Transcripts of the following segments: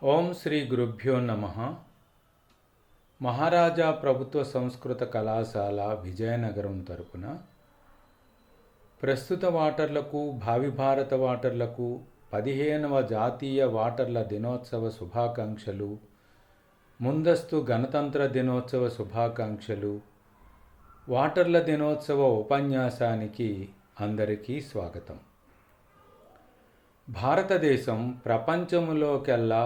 ఓం శ్రీ గురుభ్యో నమః. మహారాజా ప్రభుత్వ సంస్కృత కళాశాల విజయనగరం తరపున ప్రస్తుత వాటర్లకు భావి భారత వాటర్లకు 15వ జాతీయ వాటర్ల దినోత్సవ శుభాకాంక్షలు, ముందస్తు గణతంత్ర దినోత్సవ శుభాకాంక్షలు. వాటర్ల దినోత్సవ ఉపన్యాసానికి అందరికీ స్వాగతం. భారతదేశం ప్రపంచంలోకెల్లా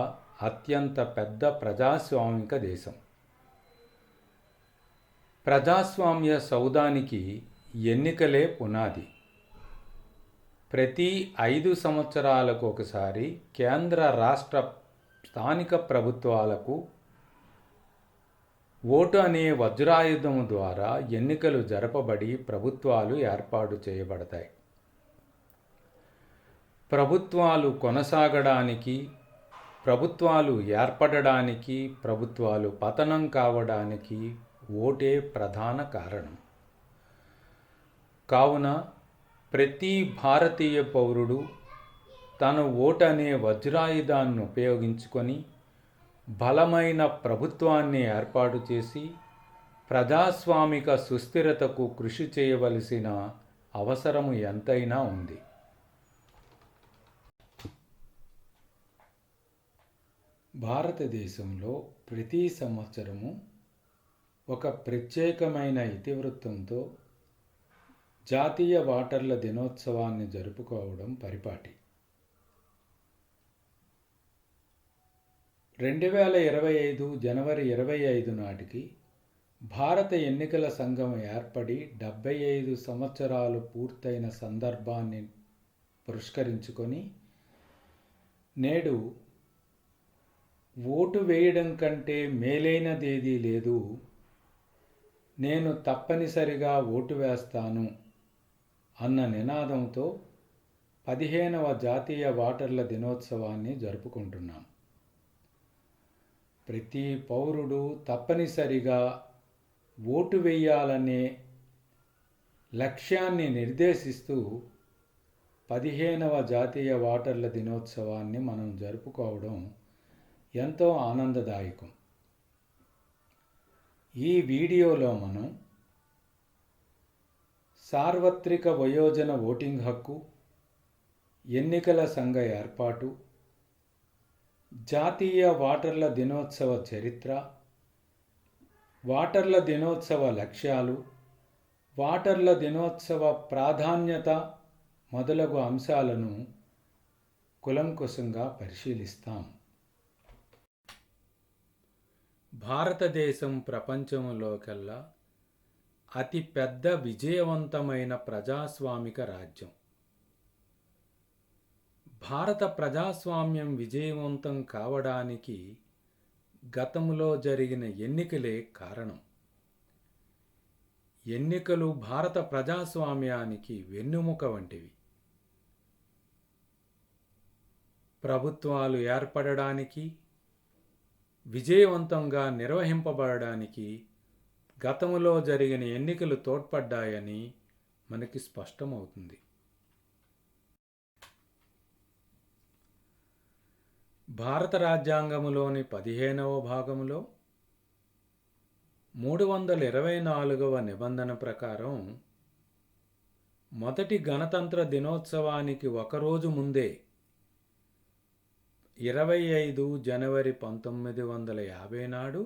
అత్యంత పెద్ద ప్రజాస్వామిక దేశం. ప్రజాస్వామ్య సౌధానికి ఎన్నికలే పునాది. ప్రతి 5 సంవత్సరాలకు ఒకసారి కేంద్ర రాష్ట్ర స్థానిక ప్రభుత్వాలకు ఓటు అనే వజ్రాయుధం ద్వారా ఎన్నికలు జరపబడి ప్రభుత్వాలు ఏర్పాటు చేయబడతాయి. ప్రభుత్వాలు కొనసాగడానికి, ప్రభుత్వాలు ఏర్పడడానికి, ప్రభుత్వాలు పతనం కావడానికి ఓటే ప్రధాన కారణం. కావున ప్రతి భారతీయ పౌరుడు తన ఓటు అనే వజ్రాయుధాన్ని ఉపయోగించుకొని బలమైన ప్రభుత్వాన్ని ఏర్పాటు చేసి ప్రజాస్వామిక సుస్థిరతకు కృషి చేయవలసిన అవసరము ఎంతైనా ఉంది. భారతదేశంలో ప్రతి సంవత్సరము ఒక ప్రత్యేకమైన ఇతివృత్తంతో జాతీయ వాటర్ల దినోత్సవాన్ని జరుపుకోవడం పరిపాటి. 2025 జనవరి 25 నాటికి భారత ఎన్నికల సంఘం ఏర్పడి 75 సంవత్సరాలు పూర్తయిన సందర్భాన్ని పురస్కరించుకొని నేడు ఓటు వేయడం కంటే మేలైనదేదీ లేదు, నేను తప్పనిసరిగా ఓటు వేస్తాను అన్న నినాదంతో 15వ జాతీయ వాటర్ల దినోత్సవాన్ని జరుపుకుంటున్నాం. ప్రతి పౌరుడు తప్పనిసరిగా ఓటు వేయాలనే లక్ష్యాన్ని నిర్దేశిస్తూ 15వ జాతీయ వాటర్ల దినోత్సవాన్ని మనం జరుపుకోవడం ఎంతో ఆనందదాయకం. ఈ వీడియోలో మనం సార్వత్రిక వయోజన ఓటింగ్ హక్కు, ఎన్నికల సంఘ ఏర్పాటు, జాతీయ వాటర్ల దినోత్సవ చరిత్ర, వాటర్ల దినోత్సవ లక్ష్యాలు, వాటర్ల దినోత్సవ ప్రాధాన్యత మొదలగు అంశాలను కూలంకషంగా పరిశీలిస్తాం. భారతదేశం ప్రపంచంలోకెల్లా అతి పెద్ద విజయవంతమైన ప్రజాస్వామిక రాజ్యం. భారత ప్రజాస్వామ్యం విజయవంతం కావడానికి గతంలో జరిగిన ఎన్నికలే కారణం. ఎన్నికలు భారత ప్రజాస్వామ్యానికి వెన్నెముక వంటివి. ప్రభుత్వాలు ఏర్పడడానికి, విజయవంతంగా నిర్వహింపబడడానికి గతంలో జరిగిన ఎన్నికలు తోడ్పడ్డాయని మనకి స్పష్టమవుతుంది. భారత రాజ్యాంగంలోని 15వ భాగంలో 324వ నిబంధన ప్రకారం మొదటి గణతంత్ర దినోత్సవానికి ఒకరోజు ముందే 25 జనవరి 1950 నాడు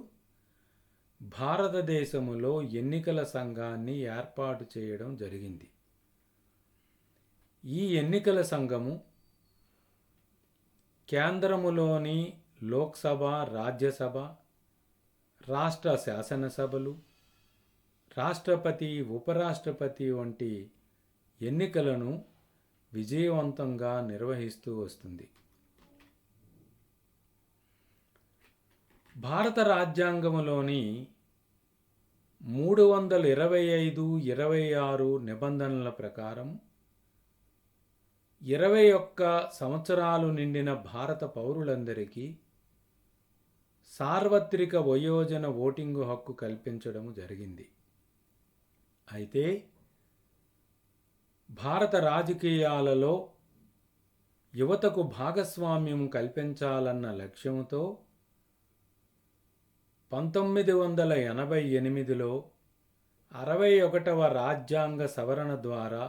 భారతదేశములో ఎన్నికల సంఘాన్ని ఏర్పాటు చేయడం జరిగింది. ఈ ఎన్నికల సంఘము కేంద్రములోని లోక్సభ, రాజ్యసభ, రాష్ట్ర శాసనసభలు, రాష్ట్రపతి, ఉపరాష్ట్రపతి వంటి ఎన్నికలను విజయవంతంగా నిర్వహిస్తూ వస్తుంది. భారత రాజ్యాంగంలోని 325, 26 నిబంధనల ప్రకారం 21 సంవత్సరాలు నిండిన భారత పౌరులందరికీ సార్వత్రిక వయోజన ఓటింగు హక్కు కల్పించడం జరిగింది. అయితే భారత రాజకీయాలలో యువతకు భాగస్వామ్యం కల్పించాలన్న లక్ష్యంతో 1988లో 61వ రాజ్యాంగ సవరణ ద్వారా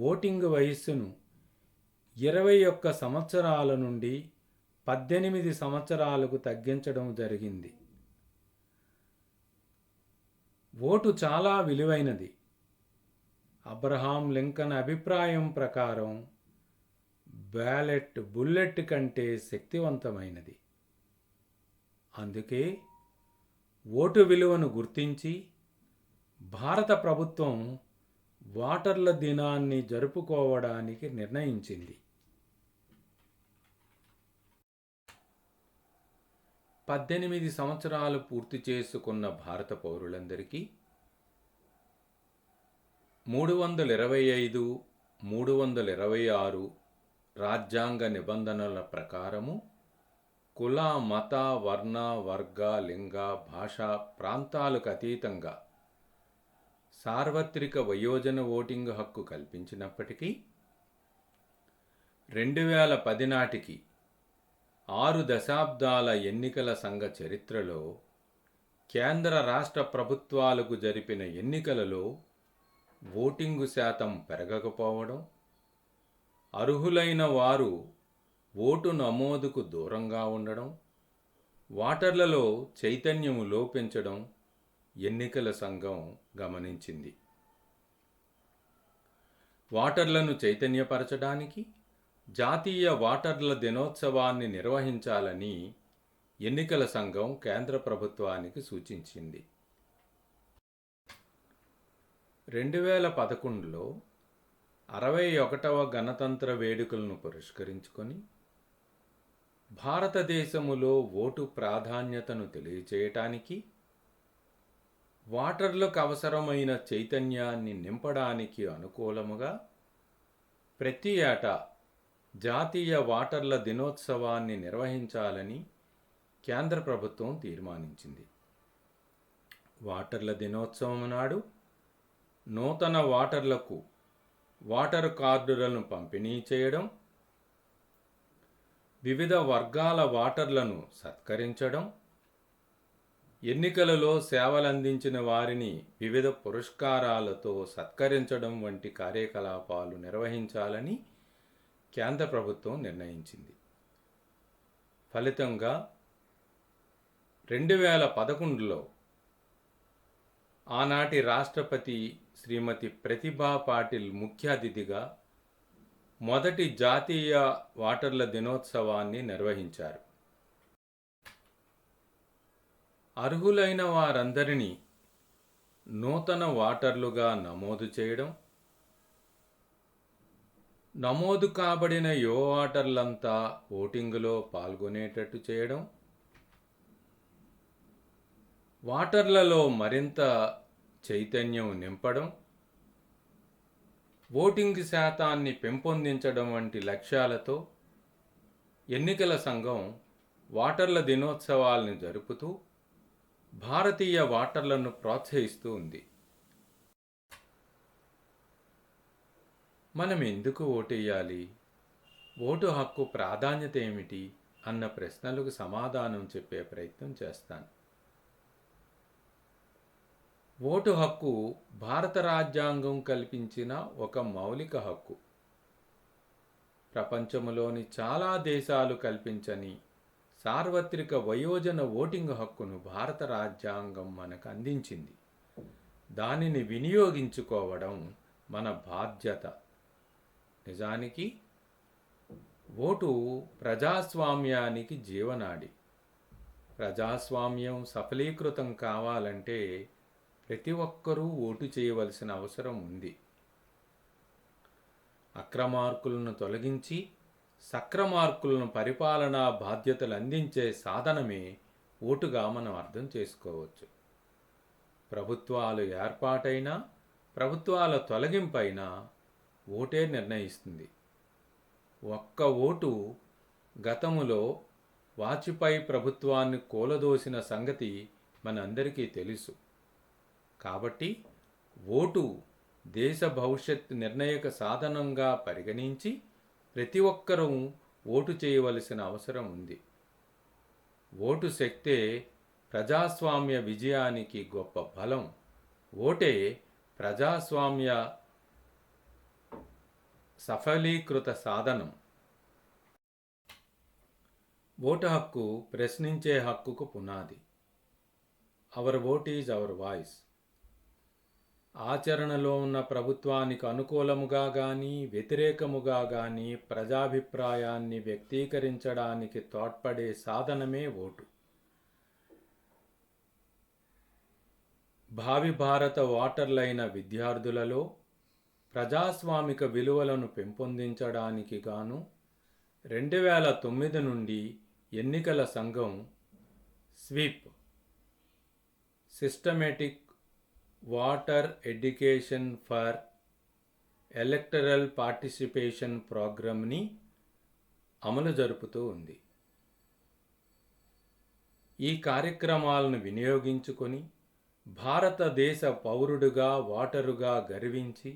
ఓటింగ్ వయస్సును 21 సంవత్సరాల నుండి 18 సంవత్సరాలకు తగ్గించడం జరిగింది. ఓటు చాలా విలువైనది. అబ్రహాం లింకన్ అభిప్రాయం ప్రకారం బ్యాలెట్ బుల్లెట్ కంటే శక్తివంతమైనది. అందుకే ఓటు విలువను గుర్తించి భారత ప్రభుత్వం ఓటర్ల దినాన్ని జరుపుకోవడానికి నిర్ణయించింది. 18 సంవత్సరాలు పూర్తి చేసుకున్న భారత పౌరులందరికీ 325, 326 రాజ్యాంగ నిబంధనల ప్రకారము కుల, మత, వర్ణ, వర్గ, లింగ, భాష, ప్రాంతాలకు అతీతంగా సార్వత్రిక వయోజన ఓటింగ్ హక్కు కల్పించినప్పటికీ 2010 నాటికి 6 దశాబ్దాల ఎన్నికల సంఘ చరిత్రలో కేంద్ర రాష్ట్ర ప్రభుత్వాలకు జరిపిన ఎన్నికలలో ఓటింగు శాతం పెరగకపోవడం, అర్హులైన వారు ఓటు నమోదుకు దూరంగా ఉండడం, ఓటర్లలో చైతన్యము లోపించడం ఎన్నికల సంఘం గమనించింది. ఓటర్లను చైతన్యపరచడానికి జాతీయ ఓటర్ల దినోత్సవాన్ని నిర్వహించాలని ఎన్నికల సంఘం కేంద్ర ప్రభుత్వానికి సూచించింది. 2011లో 61వ గణతంత్ర వేడుకలను పురస్కరించుకొని భారతదేశములో ఓటు ప్రాధాన్యతను తెలియచేయటానికి, ఓటర్లకు అవసరమైన చైతన్యాన్ని నింపడానికి అనుకూలముగా ప్రతి ఏటా జాతీయ ఓటర్ల దినోత్సవాన్ని నిర్వహించాలని కేంద్ర ప్రభుత్వం తీర్మానించింది. ఓటర్ల దినోత్సవం నాడు నూతన ఓటర్లకు ఓటరు కార్డులను పంపిణీ చేయడం, వివిధ వర్గాల ఓటర్లను సత్కరించడం, ఎన్నికలలో సేవలందించిన వారిని వివిధ పురస్కారాలతో సత్కరించడం వంటి కార్యకలాపాలు నిర్వహించాలని కేంద్ర ప్రభుత్వం నిర్ణయించింది. ఫలితంగా 2011లో ఆనాటి రాష్ట్రపతి శ్రీమతి ప్రతిభా పాటిల్ ముఖ్య అతిథిగా మొదటి జాతీయ ఓటర్ల దినోత్సవాన్ని నిర్వహించారు. అర్హులైన వారందరినీ నూతన ఓటర్లుగా నమోదు చేయడం, నమోదు కాబడిన యువ ఓటర్లంతా ఓటింగులో పాల్గొనేటట్టు చేయడం, ఓటర్లలో మరింత చైతన్యం నింపడం, ఓటింగ్ శాతాన్ని పెంపొందించడం వంటి లక్ష్యాలతో ఎన్నికల సంఘం ఓటర్ల దినోత్సవాలను జరుపుతూ భారతీయ ఓటర్లను ప్రోత్సహిస్తూ ఉంది. మనం ఎందుకు ఓటేయాలి, ఓటు హక్కు ప్రాధాన్యత ఏమిటి అన్న ప్రశ్నలకు సమాధానం చెప్పే ప్రయత్నం చేస్తాను. ఓటు హక్కు భారత రాజ్యాంగం కల్పించిన ఒక మౌలిక హక్కు. ప్రపంచంలోని చాలా దేశాలు కల్పించని సార్వత్రిక వయోజన ఓటింగ్ హక్కును భారత రాజ్యాంగం మనకు అందించింది. దానిని వినియోగించుకోవడం మన బాధ్యత. నిజానికి ఓటు ప్రజాస్వామ్యానికి జీవనాడి. ప్రజాస్వామ్యం సఫలీకృతం కావాలంటే ప్రతి ఒక్కరూ ఓటు చేయవలసిన అవసరం ఉంది. అక్రమార్కులను తొలగించి సక్రమార్కులను పరిపాలనా బాధ్యతలు అందించే సాధనమే ఓటుగా మనం అర్థం చేసుకోవచ్చు. ప్రభుత్వాలు ఏర్పాటైనా ప్రభుత్వాల తొలగింపైనా ఓటే నిర్ణయిస్తుంది. ఒక్క ఓటు గతములో వాజ్పేయి ప్రభుత్వాన్ని కూలదోసిన సంగతి మనందరికీ తెలుసు. కాబట్టి ఓటు దేశ భవిష్యత్ నిర్ణయక సాధనంగా పరిగణించి ప్రతి ఒక్కరూ ఓటు చేయవలసిన అవసరం ఉంది. ఓటు శక్తే ప్రజాస్వామ్య విజయానికి గొప్ప బలం. ఓటే ప్రజాస్వామ్య సఫలీకృత సాధనం. ఓటు హక్కు ప్రశ్నించే హక్కుకు పునాది. Hour vote is our voice. ఆచరణలో ఉన్న ప్రభుత్వానికి అనుకూలముగా కానీ వ్యతిరేకముగా కానీ ప్రజాభిప్రాయాన్ని వ్యక్తీకరించడానికి తోడ్పడే సాధనమే ఓటు. భావి భారత ఓటర్లైన విద్యార్థులలో ప్రజాస్వామిక విలువలను పెంపొందించడానికి గాను 2009 నుండి ఎన్నికల సంఘం sweep systematic water education for electoral participation ప్రోగ్రామ్ని అమలు జరుపుతూ ఉంది. ఈ కార్యక్రమాలను వినియోగించుకొని భారతదేశ పౌరుడుగా ఓటరుగా గర్వించి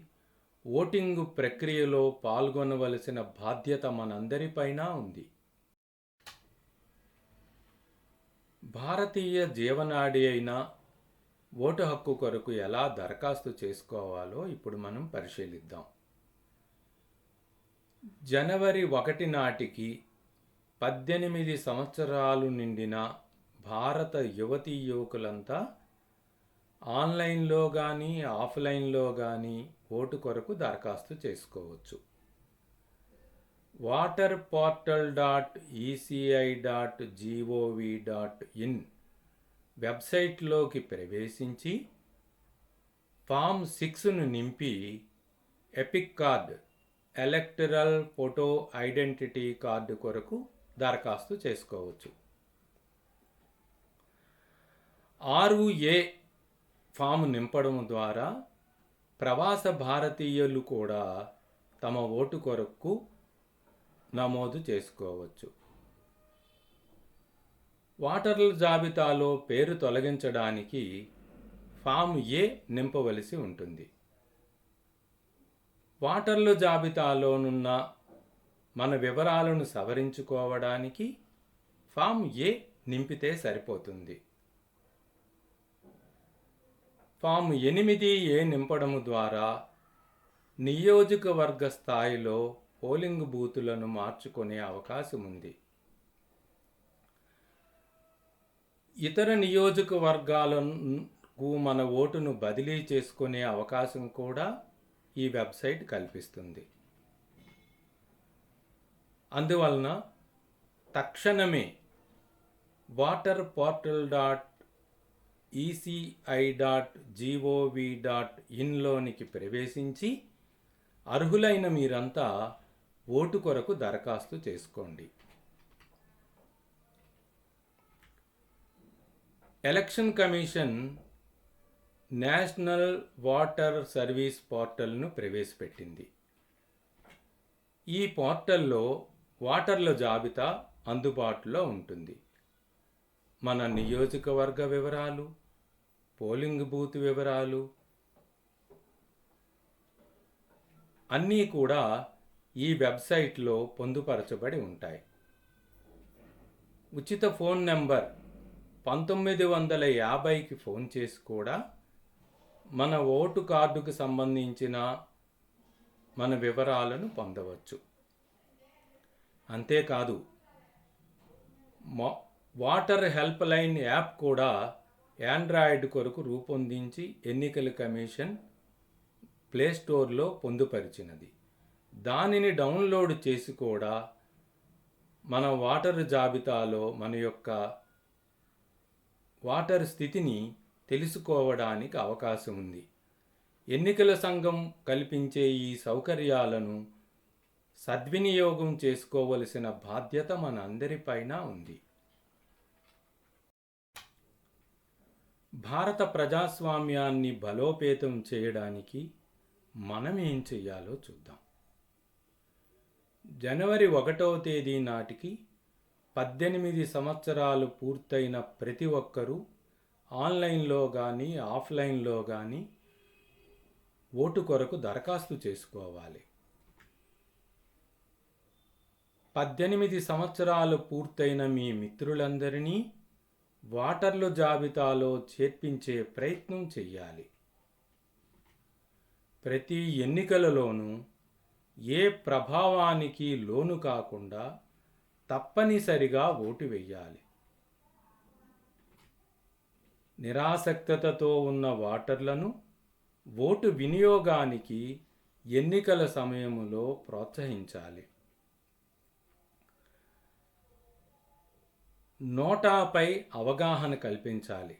ఓటింగు ప్రక్రియలో పాల్గొనవలసిన బాధ్యత మనందరిపైన ఉంది. భారతీయ జీవనాడి అయిన ఓటు హక్కు కొరకు ఎలా దరఖాస్తు చేసుకోవాలో ఇప్పుడు మనం పరిశీలిద్దాం. జనవరి 1 నాటికి 18 సంవత్సరాలు నిండిన భారత యువతీ యువకులంతా ఆన్లైన్లో కానీ ఆఫ్లైన్లో కానీ ఓటు కొరకు దరఖాస్తు చేసుకోవచ్చు. waterportal.eci.gov.in వెబ్సైట్లోకి ప్రవేశించి ఫామ్ 6ను నింపి epic card electoral photo identity card కొరకు దరఖాస్తు చేసుకోవచ్చు. 6A ఫామ్ నింపడం ద్వారా ప్రవాస భారతీయులు కూడా తమ ఓటు కొరకు నమోదు చేసుకోవచ్చు. ఓటర్ల జాబితాలో పేరు తొలగించడానికి ఫామ్ ఏ నింపవలసి ఉంటుంది. ఓటర్ల జాబితాలోనున్న మన వివరాలను సవరించుకోవడానికి ఫామ్ ఏ నింపితే సరిపోతుంది. ఫామ్ 8A నింపడము ద్వారా నియోజకవర్గ స్థాయిలో పోలింగ్ బూతులను మార్చుకునే అవకాశం ఉంది. ఇతర నియోజకవర్గాలకు మన ఓటును బదిలీ చేసుకునే అవకాశం కూడా ఈ వెబ్సైట్ కల్పిస్తుంది. అందువలన తక్షణమే waterportal.eci.gov.in లోనికి ప్రవేశించి అర్హులైన మీరంతా ఓటు కొరకు దరఖాస్తు చేసుకోండి. Election commission national voter service పోర్టల్ను ప్రవేశపెట్టింది. ఈ పోర్టల్లో ఓటర్ల జాబితా అందుబాటులో ఉంటుంది. మన నియోజకవర్గ వివరాలు, పోలింగ్ బూత్ వివరాలు అన్నీ కూడా ఈ వెబ్సైట్లో పొందుపరచబడి ఉంటాయి. ఉచిత ఫోన్ నెంబర్ 1950కి ఫోన్ చేసి కూడా మన ఓటు కార్డుకు సంబంధించిన మన వివరాలను పొందవచ్చు. అంతేకాదు వాటర్ హెల్ప్ లైన్ యాప్ కూడా ఆండ్రాయిడ్ కొరకు రూపొందించి ఎన్నికల కమిషన్ ప్లేస్టోర్లో పొందుపరిచినది. దానిని డౌన్లోడ్ చేసి కూడా మన ఓటర్ జాబితాలో మన యొక్క ఓటర్ స్థితిని తెలుసుకోవడానికి అవకాశం ఉంది. ఎన్నికల సంఘం కల్పించే ఈ సౌకర్యాలను సద్వినియోగం చేసుకోవలసిన బాధ్యత మన అందరిపైన ఉంది. భారత ప్రజాస్వామ్యాన్ని బలోపేతం చేయడానికి మనం ఏం చేయాలో చూద్దాం. జనవరి 1వ తేదీ నాటికి 18 సంవత్సరాలు పూర్తయిన ప్రతి ఒక్కరూ ఆన్లైన్లో కానీ ఆఫ్లైన్లో కానీ ఓటు కొరకు దరఖాస్తు చేసుకోవాలి. 18 సంవత్సరాలు పూర్తయిన మీ మిత్రులందరినీ ఓటర్ల జాబితాలో చేర్పించే ప్రయత్నం చెయ్యాలి. ప్రతి ఎన్నికలలోనూ ఏ ప్రభావానికి లోను కాకుండా తప్పనిసరిగా ఓటు వెయ్యాలి. నిరాసక్తతతో ఉన్న ఓటర్లను ఓటు వినియోగానికి ఎన్నికల సమయంలో ప్రోత్సహించాలి. నోటాపై అవగాహన కల్పించాలి.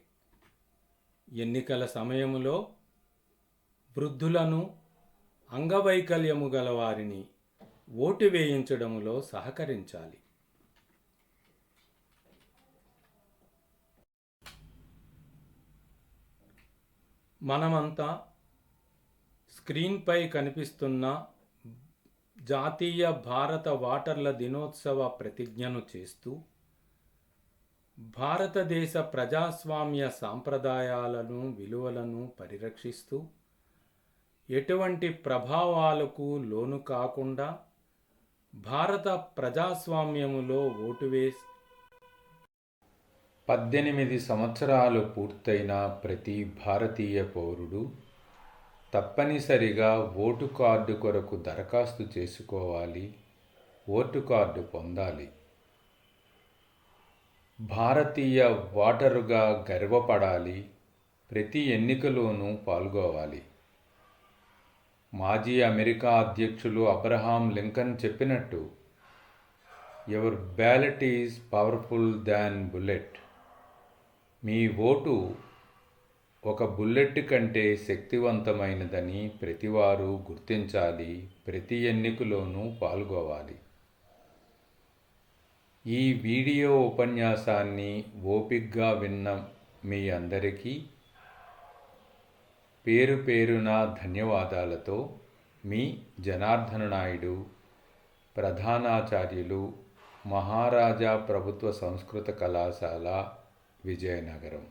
ఎన్నికల సమయంలో వృద్ధులను, అంగవైకల్యము గల వారిని ఓటు వేయించడంలో సహకరించాలి. మనమంతా స్క్రీన్పై కనిపిస్తున్న జాతీయ భారత ఓటర్ల దినోత్సవ ప్రతిజ్ఞను చేస్తూ భారతదేశ ప్రజాస్వామ్య సాంప్రదాయాలను, విలువలను పరిరక్షిస్తూ ఎటువంటి ప్రభావాలకు లోను కాకుండా భారత ప్రజాస్వామ్యములో ఓటు వేసి 18 సంవత్సరాలు పూర్తయిన ప్రతి భారతీయ పౌరుడు తప్పనిసరిగా ఓటు కార్డు కొరకు దరఖాస్తు చేసుకోవాలి, ఓటు కార్డు పొందాలి. భారతీయ ఓటరుగా గర్వపడాలి, ప్రతి ఎన్నికలోనూ పాల్గొవాలి. మాజీ అమెరికా అధ్యక్షులు అబ్రహాం లింకన్ చెప్పినట్టు, your ballot is powerful than bullet. Me vote ఒక బుల్లెట్ కంటే శక్తివంతమైనదని ప్రతివారు గుర్తించాలి, ప్రతి ఎన్నికలోనూ పాల్గొవాలి. ఈ వీడియో ఉపన్యాసాన్ని ఓపిగ్గా విన్న మీ అందరికీ పేరు పేరున ధన్యవాదాలతో మీ జనార్దన నాయుడు, ప్రధానాచార్యులు, మహారాజా ప్రభుత్వ సంస్కృత కళాశాల, విజయనగరం.